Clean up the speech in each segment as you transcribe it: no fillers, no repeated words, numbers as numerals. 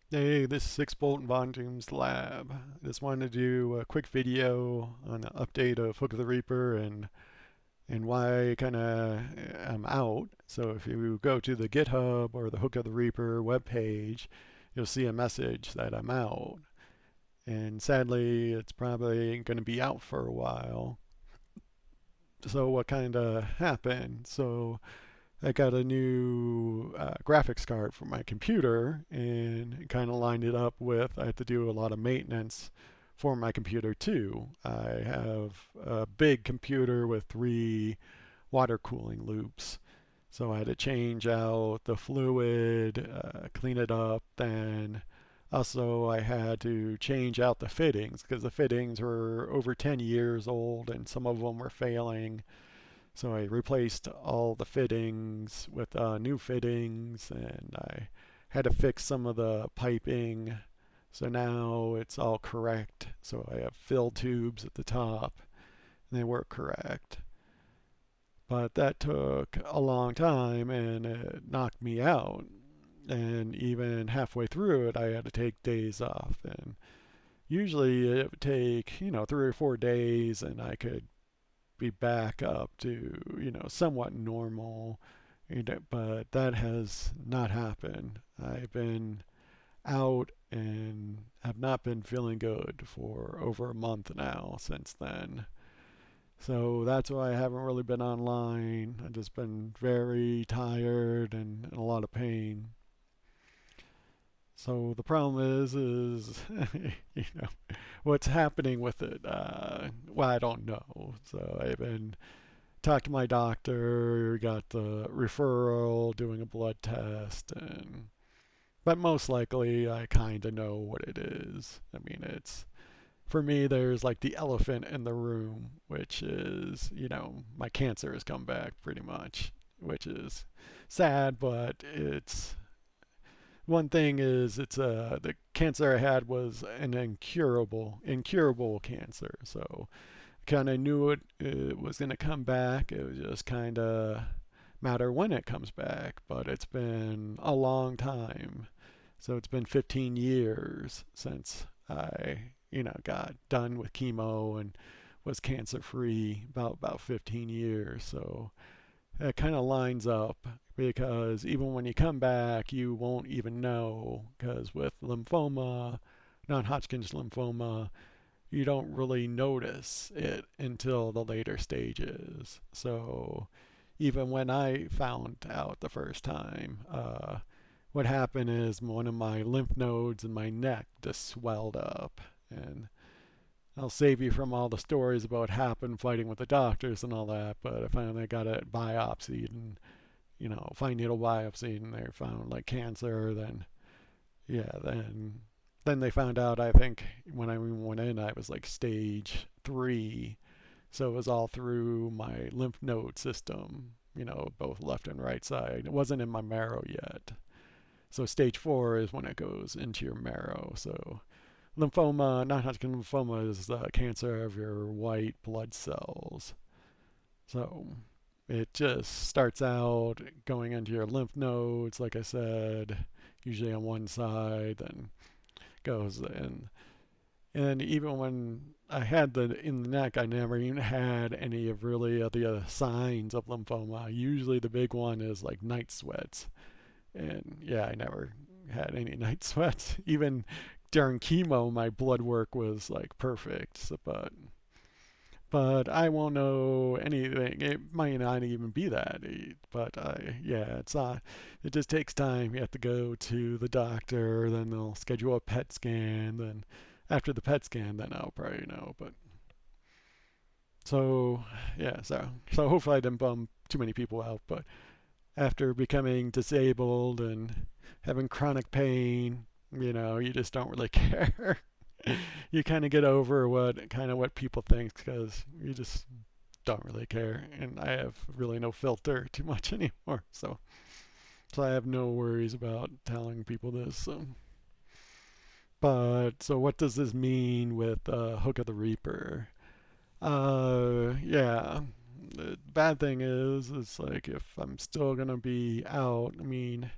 Hey, this is 6 Bolt and Von Doom's Lab. I just wanted to do a quick video on an update of Hook of the Reaper and why kind of I'm out. So if you go to the GitHub or the Hook of the Reaper webpage, you'll see a message that I'm out. And sadly, it's probably going to be out for a while. So what kind of happened? So I got a new graphics card for my computer and kind of lined it up with I had to do a lot of maintenance for my computer too. I have a big computer with 3 water cooling loops. So I had to change out the fluid, clean it up, then also I had to change out the fittings because the fittings were over 10 years old and some of them were failing, so I replaced all the fittings with new fittings, and I had to fix some of the piping. So now it's all correct. So I have fill tubes at the top, and they work correct. But that took a long time, and it knocked me out. And even halfway through it, I had to take days off. And usually it would take, 3 or 4 days, and I could be back up to somewhat normal, but that has not happened. I've been out and have not been feeling good for over a month now since then. So that's why I haven't really been online. I've just been very tired and in a lot of pain. So the problem is what's happening with it. Well, I don't know. So I've been talked to my doctor, got the referral, doing a blood test, and but most likely I kind of know what it is. I mean, it's for me. There's like the elephant in the room, which is my cancer has come back pretty much, which is sad, but it's one thing is it's the cancer I had was an incurable cancer, so kind of knew it was going to come back. It was just kind of matter when it comes back, but it's been a long time. So it's been 15 years since I, got done with chemo and was cancer free. About 15 years. So it kind of lines up because even when you come back, you won't even know because with lymphoma, non-Hodgkin's lymphoma, you don't really notice it until the later stages. So even when I found out the first time, what happened is one of my lymph nodes in my neck just swelled up. And I'll save you from all the stories about what happened fighting with the doctors and all that, but I finally got it biopsied and, fine needle biopsy, and they found like cancer. Then, yeah, then they found out, I think, when I went in, I was like stage 3. So it was all through my lymph node system, both left and right side. It wasn't in my marrow yet. So stage 4 is when it goes into your marrow. So lymphoma, non-Hodgkin lymphoma, is the cancer of your white blood cells. So it just starts out going into your lymph nodes, like I said, usually on one side, then goes in. And even when I had the in the neck, I never even had any of really of the signs of lymphoma. Usually the big one is like night sweats. And yeah, I never had any night sweats. Even during chemo, my blood work was like perfect. So, but I won't know anything. It might not even be that. But yeah, it's not. It just takes time. You have to go to the doctor. Then they'll schedule a PET scan. Then after the PET scan, then I'll probably know. But so yeah, so hopefully I didn't bum too many people out. But after becoming disabled and having chronic pain, you just don't really care. You kind of get over what people think because you just don't really care, and I have really no filter too much anymore. So I have no worries about telling people this. But so what does this mean with Hook of the Reaper? Yeah. The bad thing is like if I'm still gonna be out. I mean,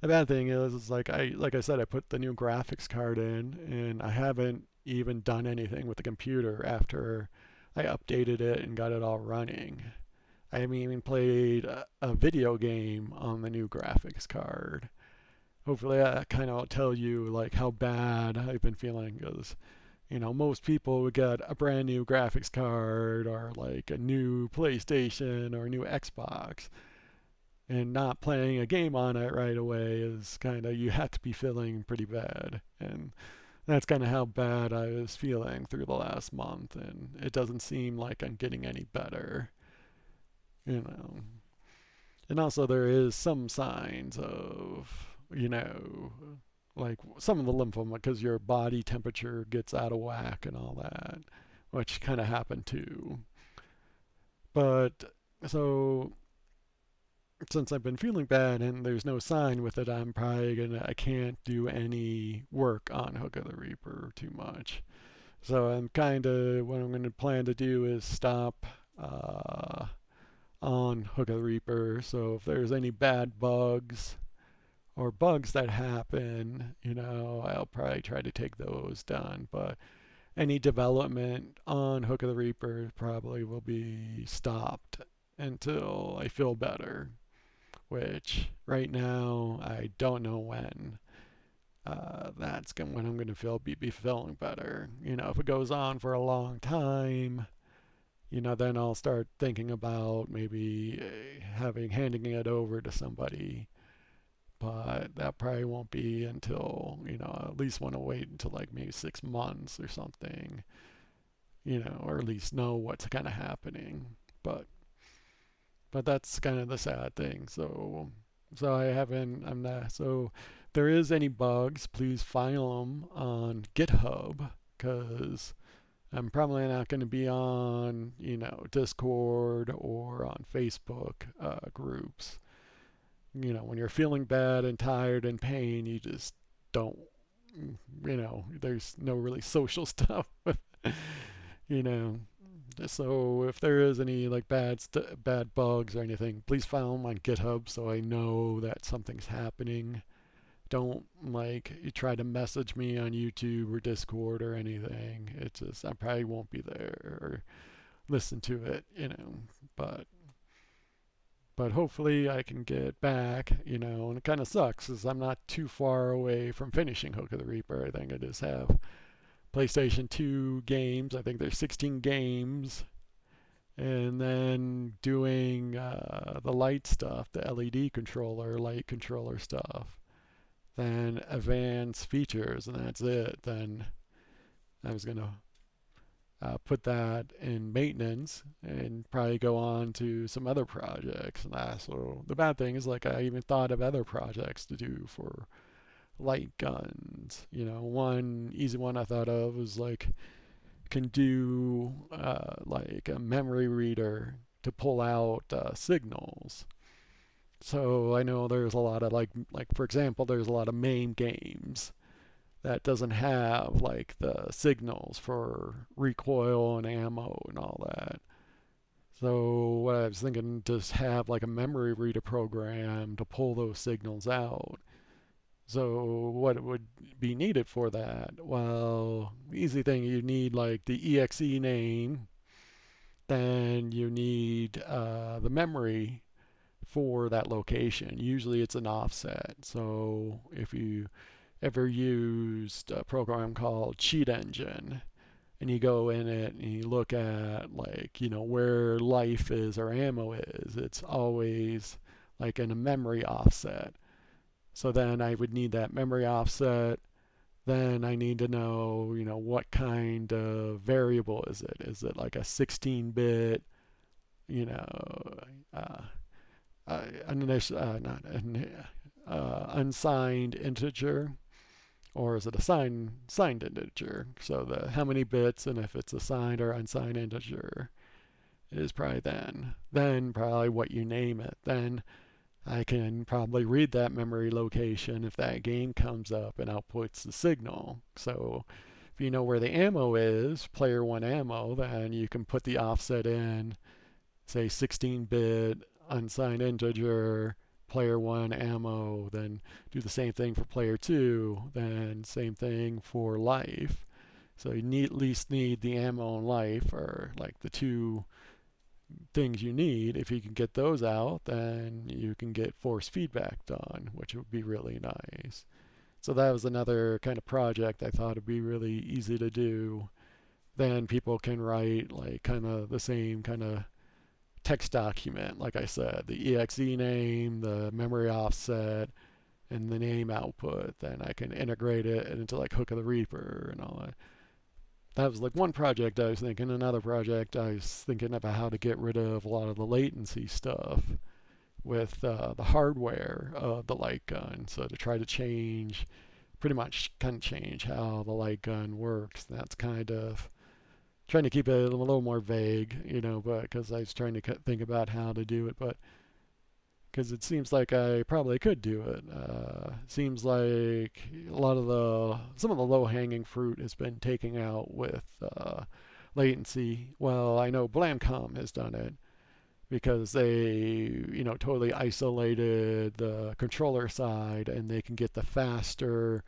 The bad thing is like I said, I put the new graphics card in, and I haven't even done anything with the computer after I updated it and got it all running. I haven't even played a video game on the new graphics card. Hopefully that kind of tell you like how bad I've been feeling, because most people would get a brand new graphics card or like a new PlayStation or a new Xbox, and not playing a game on it right away is kind of, you have to be feeling pretty bad. And that's kind of how bad I was feeling through the last month, and it doesn't seem like I'm getting any better, you know. And also, there is some signs of, like some of the lymphoma, because your body temperature gets out of whack and all that, which kind of happened too. But so since I've been feeling bad and there's no sign with it, I can't do any work on Hook of the Reaper too much. So what I'm gonna plan to do is stop uh, on Hook of the Reaper. So if there's any bad bugs or bugs that happen, I'll probably try to take those down. But any development on Hook of the Reaper probably will be stopped until I feel better, which right now I don't know when. When I'm going to be feeling better. If it goes on for a long time, then I'll start thinking about maybe handing it over to somebody. But that probably won't be until, at least want to wait until like maybe 6 months or something, or at least know what's kind of happening. But but that's kind of the sad thing. So I haven't. I'm not. So if there is any bugs, please file them on GitHub, because I'm probably not going to be on Discord or on Facebook groups. When you're feeling bad and tired and pain, you just don't. There's no really social stuff. you know, So if there is any like bad bugs or anything, please file them on GitHub so I know that something's happening. Don't like you try to message me on YouTube or Discord or anything. It's just I probably won't be there or listen to it. But but hopefully I can get back. And it kind of sucks because I'm not too far away from finishing Hook of the Reaper. I think I just have PlayStation 2 games. I think there's 16 games, and then doing the light stuff, the LED controller, light controller stuff, then advanced features, and that's it. Then I was gonna put that in maintenance and probably go on to some other projects. So the bad thing is, like, I even thought of other projects to do for light guns. One easy one I thought of was like can do like a memory reader to pull out signals. So I know there's a lot of like for example, there's a lot of MAME games that doesn't have like the signals for recoil and ammo and all that. So what I was thinking, just have like a memory reader program to pull those signals out. So what would be needed for that? Well, easy thing, you need like the exe name, then you need the memory for that location. Usually it's an offset. So if you ever used a program called Cheat Engine, and you go in it and you look at like where life is or ammo is, it's always like in a memory offset. So then I would need that memory offset. Then I need to know, what kind of variable is it? Is it like a 16-bit, you know, uh, not an unsigned integer, or is it a signed integer? So the how many bits, and if it's a signed or unsigned integer, is probably then probably what you name it. Then I can probably read that memory location if that game comes up and outputs the signal. So if you know where the ammo is, player one ammo, then you can put the offset in, say 16-bit unsigned integer player 1 ammo, then do the same thing for player 2, then same thing for life. So you at least need the ammo and life, or like the two things you need. If you can get those out, then you can get force feedback done, which would be really nice. So that was another kind of project I thought would be really easy to do. Then people can write like kind of the same kind of text document, like I said, the exe name, the memory offset, and the name output. Then I can integrate it into like Hook of the Reaper and all that. That was like one project I was thinking. Another project I was thinking about how to get rid of a lot of the latency stuff with the hardware of the light gun. So to try to change, pretty much kind of change how the light gun works. That's kind of trying to keep it a little more vague, but because I was trying to think about how to do it, but because it seems like I probably could do it. Seems like some of the low-hanging fruit has been taken out with latency. Well, I know Blamcom has done it because they, totally isolated the controller side, and they can get the faster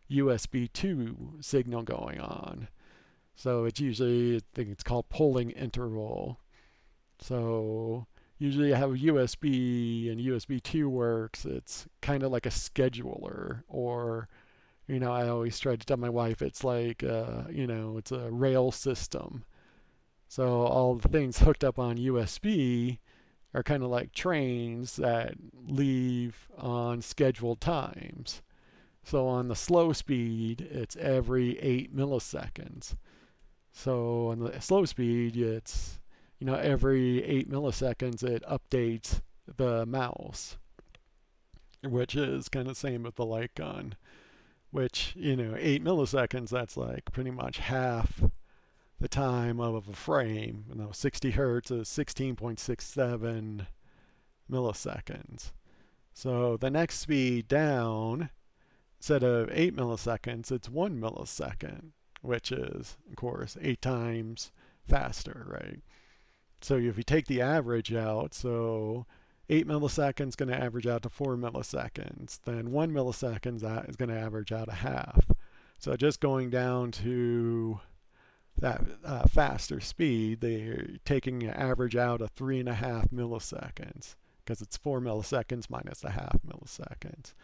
USB 2 signal going on. So it's usually, I think it's called polling interval. So usually I have a USB, and USB 2 works. It's kind of like a scheduler, or, I always try to tell my wife it's like, it's a rail system. So all the things hooked up on USB are kind of like trains that leave on scheduled times. So on the slow speed, it's every 8 milliseconds. So on the slow speed, it's, every 8 milliseconds it updates the mouse, which is kind of the same with the light gun, which, 8 milliseconds, that's like pretty much half the time of a frame. 60 hertz is 16.67 milliseconds. So the next speed down, instead of 8 milliseconds, it's 1 millisecond, which is, of course, 8 times faster, right? So if you take the average out, so 8 milliseconds is going to average out to 4 milliseconds. Then 1 millisecond is going to average out a half. So just going down to that faster speed, they're taking an average out of 3.5 milliseconds, because it's 4 milliseconds minus a half milliseconds.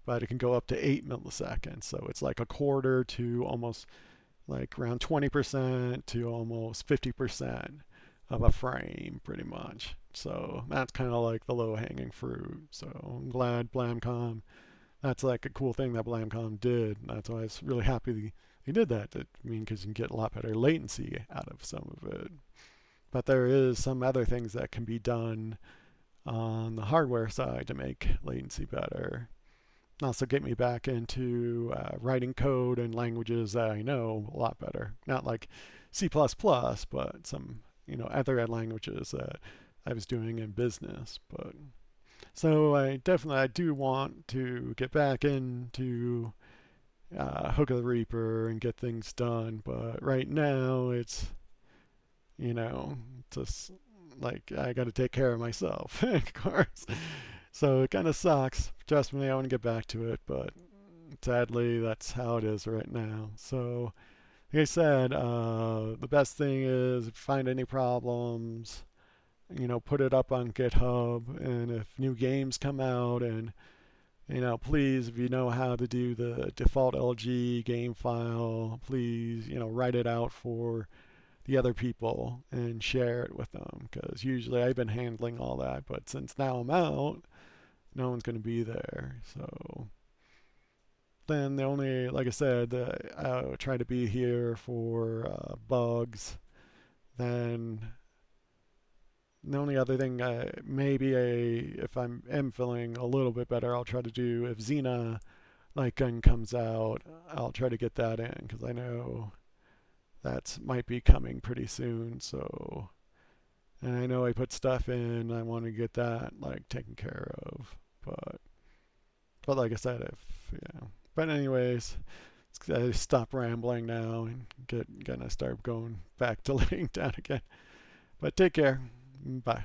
But it can go up to 8 milliseconds. So it's like a quarter to almost like around 20% to almost 50% of a frame, pretty much. So that's kind of like the low hanging fruit. So I'm glad Blamcom, that's like a cool thing that Blamcom did. That's why I was really happy they did that. Because you can get a lot better latency out of some of it. But there is some other things that can be done on the hardware side to make latency better. Also get me back into writing code and languages that I know a lot better. Not like C++, but some other languages that I was doing in business. But so I do want to get back into Hook of the Reaper and get things done. But right now it's just like I got to take care of myself, of course. So it kind of sucks. Trust me, I want to get back to it, but sadly, that's how it is right now. So, like I said, the best thing is if you find any problems, put it up on GitHub. And if new games come out, and please, if you know how to do the default LG game file, please, write it out for the other people and share it with them. Because usually I've been handling all that, but since now I'm out, no one's going to be there. So then like I said, I'll try to be here for bugs. Then the only other thing, if am feeling a little bit better, I'll try to do, if Xena Light Gun comes out, I'll try to get that in, because I know that might be coming pretty soon. So, and I know I put stuff in, I want to get that like taken care of. But like I said, But anyways, I stop rambling now and gonna start going back to laying down again. But take care. Bye.